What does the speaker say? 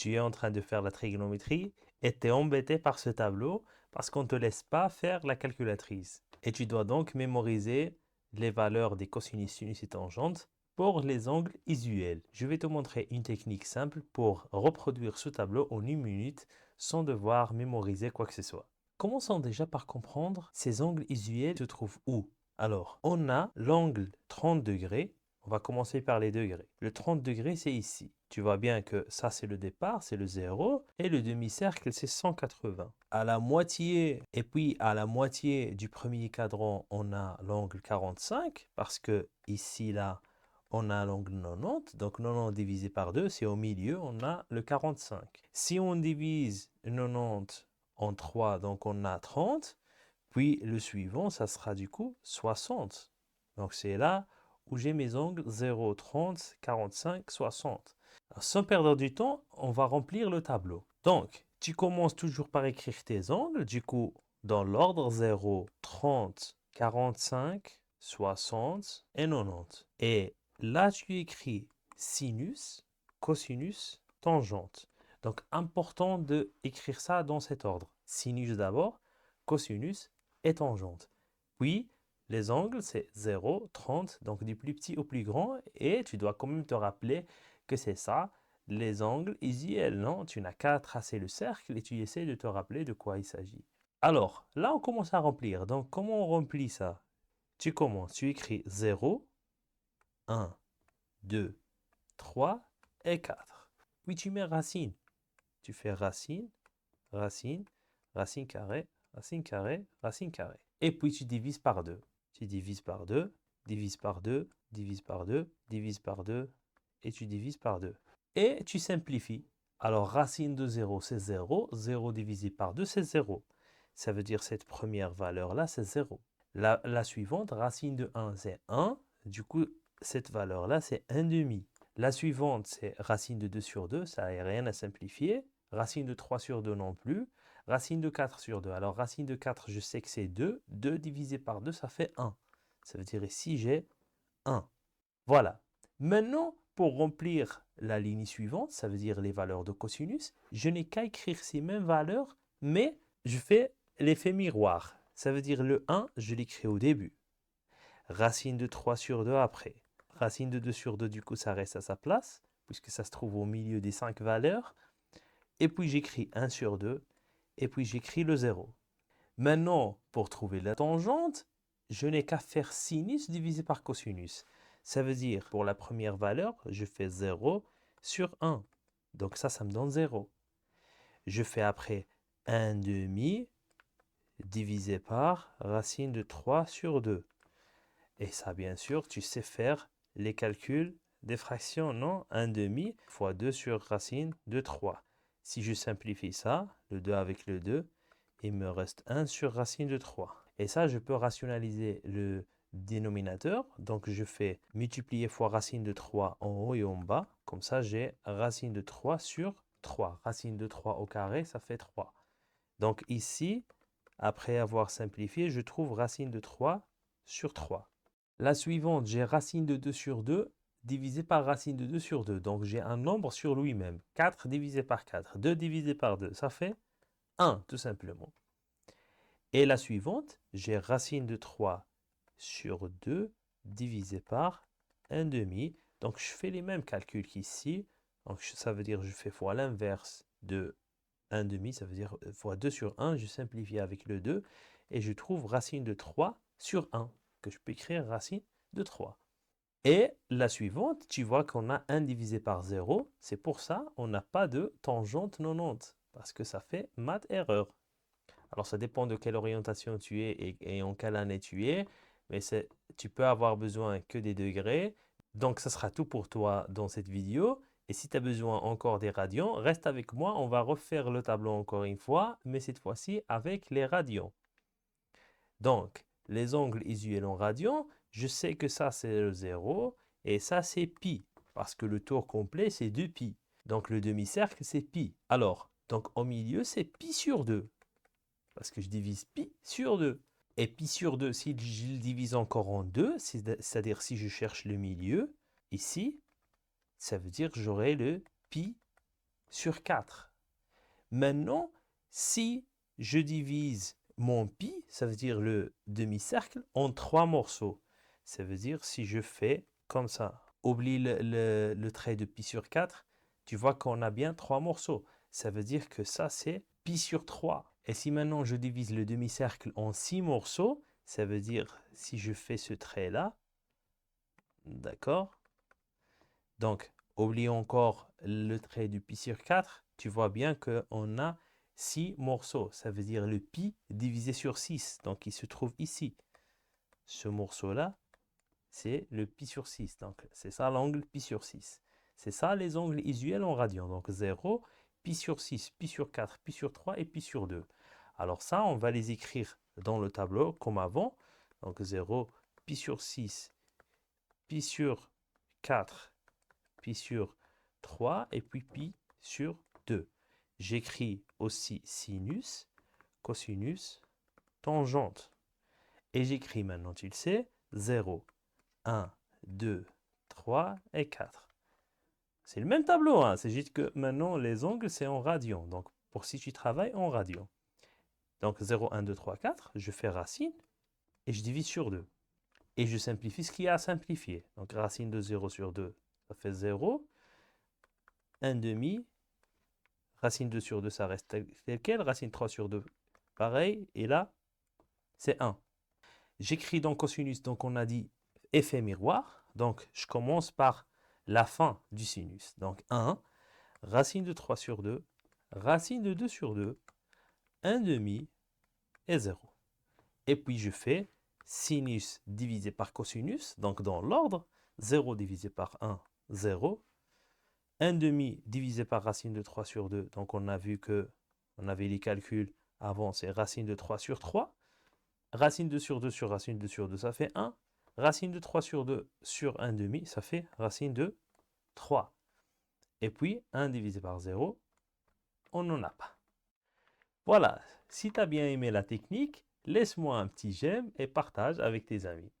tu es en train de faire la trigonométrie et tu es embêté par ce tableau parce qu'on ne te laisse pas faire la calculatrice. Et tu dois donc mémoriser les valeurs des cosinus, sinus et tangentes pour les angles usuels. Je vais te montrer une technique simple pour reproduire ce tableau en une minute sans devoir mémoriser quoi que ce soit. Commençons déjà par comprendre ces angles usuels se trouvent où. Alors, on a l'angle 30 degrés. On va commencer par les degrés. Le 30 degrés, c'est ici. Tu vois bien que ça, c'est le départ, c'est le 0. Et le demi-cercle, c'est 180. À la moitié, et puis à la moitié du premier cadran, on a l'angle 45. Parce que ici, là, on a l'angle 90. Donc 90 divisé par 2, c'est au milieu, on a le 45. Si on divise 90 en 3, donc on a 30. Puis le suivant, ça sera du coup 60. Donc c'est là où j'ai mes angles 0, 30, 45, 60. Alors, sans perdre du temps, on va remplir le tableau. Donc, tu commences toujours par écrire tes angles. Du coup, dans l'ordre 0, 30, 45, 60 et 90. Et là, tu écris sinus, cosinus, tangente. Donc, important de écrire ça dans cet ordre. Sinus d'abord, cosinus et tangente. Puis, les angles, c'est 0, 30, donc du plus petit au plus grand. Et tu dois quand même te rappeler que c'est ça, les angles usuels, non? Tu n'as qu'à tracer le cercle et tu essaies de te rappeler de quoi il s'agit. Alors, là, on commence à remplir. Donc, comment on remplit ça? Tu commences, tu écris 0, 1, 2, 3 et 4. Puis tu mets racine. Tu fais racine, racine, racine carrée, racine carrée, racine carrée. Et puis tu divises par 2. Tu divises par 2, divises par 2, divises par 2, divises par 2, et tu divises par 2. Et tu simplifies. Alors racine de 0, c'est 0. 0 divisé par 2, c'est 0. Ça veut dire cette première valeur-là, c'est 0. La suivante, racine de 1, c'est 1. Du coup, cette valeur-là, c'est 1 demi. La suivante, c'est racine de 2 sur 2, ça n'a rien à simplifier. Racine de 3 sur 2 non plus. Racine de 4 sur 2. Alors racine de 4, je sais que c'est 2. 2 divisé par 2, ça fait 1. Ça veut dire ici, j'ai 1. Voilà. Maintenant, pour remplir la ligne suivante, ça veut dire les valeurs de cosinus, je n'ai qu'à écrire ces mêmes valeurs, mais je fais l'effet miroir. Ça veut dire le 1, je l'écris au début. Racine de 3 sur 2 après. Racine de 2 sur 2, du coup, ça reste à sa place, puisque ça se trouve au milieu des 5 valeurs. Et puis j'écris 1 sur 2, et puis j'écris le 0. Maintenant, pour trouver la tangente, je n'ai qu'à faire sinus divisé par cosinus. Ça veut dire, pour la première valeur, je fais 0 sur 1. Donc ça me donne 0. Je fais après 1 demi divisé par racine de 3 sur 2. Et ça, bien sûr, tu sais faire les calculs des fractions, non? 1 demi fois 2 sur racine de 3. Si je simplifie ça, le 2 avec le 2, il me reste 1 sur racine de 3. Et ça, je peux rationaliser le dénominateur. Donc, je fais multiplier fois racine de 3 en haut et en bas. Comme ça, j'ai racine de 3 sur 3. Racine de 3 au carré, ça fait 3. Donc ici, après avoir simplifié, je trouve racine de 3 sur 3. La suivante, j'ai racine de 2 sur 2 divisé par racine de 2 sur 2. Donc j'ai un nombre sur lui-même. 4 divisé par 4. 2 divisé par 2. Ça fait 1, tout simplement. Et la suivante, j'ai racine de 3 sur 2 divisé par 1 demi. Donc je fais les mêmes calculs qu'ici. Donc ça veut dire que je fais fois l'inverse de 1 demi. Ça veut dire fois 2 sur 1. Je simplifie avec le 2. Et je trouve racine de 3 sur 1. Que je peux écrire racine de 3. Et la suivante, tu vois qu'on a 1 divisé par 0. C'est pour ça qu'on n'a pas de tangente 90. Parce que ça fait math erreur. Alors, ça dépend de quelle orientation tu es et en quelle année tu es. Mais tu peux avoir besoin que des degrés. Donc, ça sera tout pour toi dans cette vidéo. Et si tu as besoin encore des radians, reste avec moi. On va refaire le tableau encore une fois, mais cette fois-ci avec les radians. Donc, les angles usuels en radians, je sais que ça c'est le 0 et ça c'est pi. Parce que le tour complet c'est 2pi. Donc, le demi-cercle c'est pi. Alors, donc au milieu c'est pi sur 2. Parce que je divise pi sur 2. Et pi sur 2, si je le divise encore en 2, c'est-à-dire si je cherche le milieu, ici, ça veut dire que j'aurai le pi sur 4. Maintenant, si je divise mon pi, ça veut dire le demi-cercle, en 3 morceaux. Ça veut dire si je fais comme ça, oublie le trait de pi sur 4, tu vois qu'on a bien 3 morceaux. Ça veut dire que ça, c'est pi sur 3. Et si maintenant je divise le demi-cercle en 6 morceaux, ça veut dire si je fais ce trait-là, d'accord? Donc, oublie encore le trait du pi sur 4, tu vois bien qu'on a 6 morceaux. Ça veut dire le pi divisé sur 6, donc il se trouve ici. Ce morceau-là, c'est le pi sur 6. Donc, c'est ça l'angle pi sur 6. C'est ça les angles usuels en radian. Donc, 0, pi sur 6, pi sur 4, pi sur 3 et pi sur 2. Alors ça, on va les écrire dans le tableau comme avant. Donc, 0, pi sur 6, pi sur 4, pi sur 3 et puis pi sur 2. J'écris aussi sinus, cosinus, tangente. Et j'écris maintenant, tu le sais, 0, 1, 2, 3 et 4. C'est le même tableau, hein? C'est juste que maintenant les angles c'est en radian. Donc pour si tu travailles en radian. Donc 0, 1, 2, 3, 4, je fais racine et je divise sur 2. Et je simplifie ce qu'il y a à simplifier. Donc racine de 0 sur 2, ça fait 0. 1 demi. Racine 2 sur 2, ça reste tel quel. Racine 3 sur 2, pareil. Et là, c'est 1. J'écris donc cosinus, donc on a dit effet miroir. Donc je commence par la fin du sinus. Donc 1, racine de 3 sur 2, racine de 2 sur 2, 1 demi et 0. Et puis je fais sinus divisé par cosinus, donc dans l'ordre, 0 divisé par 1, 0. 1 demi divisé par racine de 3 sur 2, donc on a vu que on avait les calculs avant, c'est racine de 3 sur 3. Racine 2 sur 2 sur racine 2 sur 2, ça fait 1. Racine de 3 sur 2 sur 1 demi, ça fait racine de 3. Et puis 1 divisé par 0, on n'en a pas. Voilà, si tu as bien aimé la technique, laisse-moi un petit j'aime et partage avec tes amis.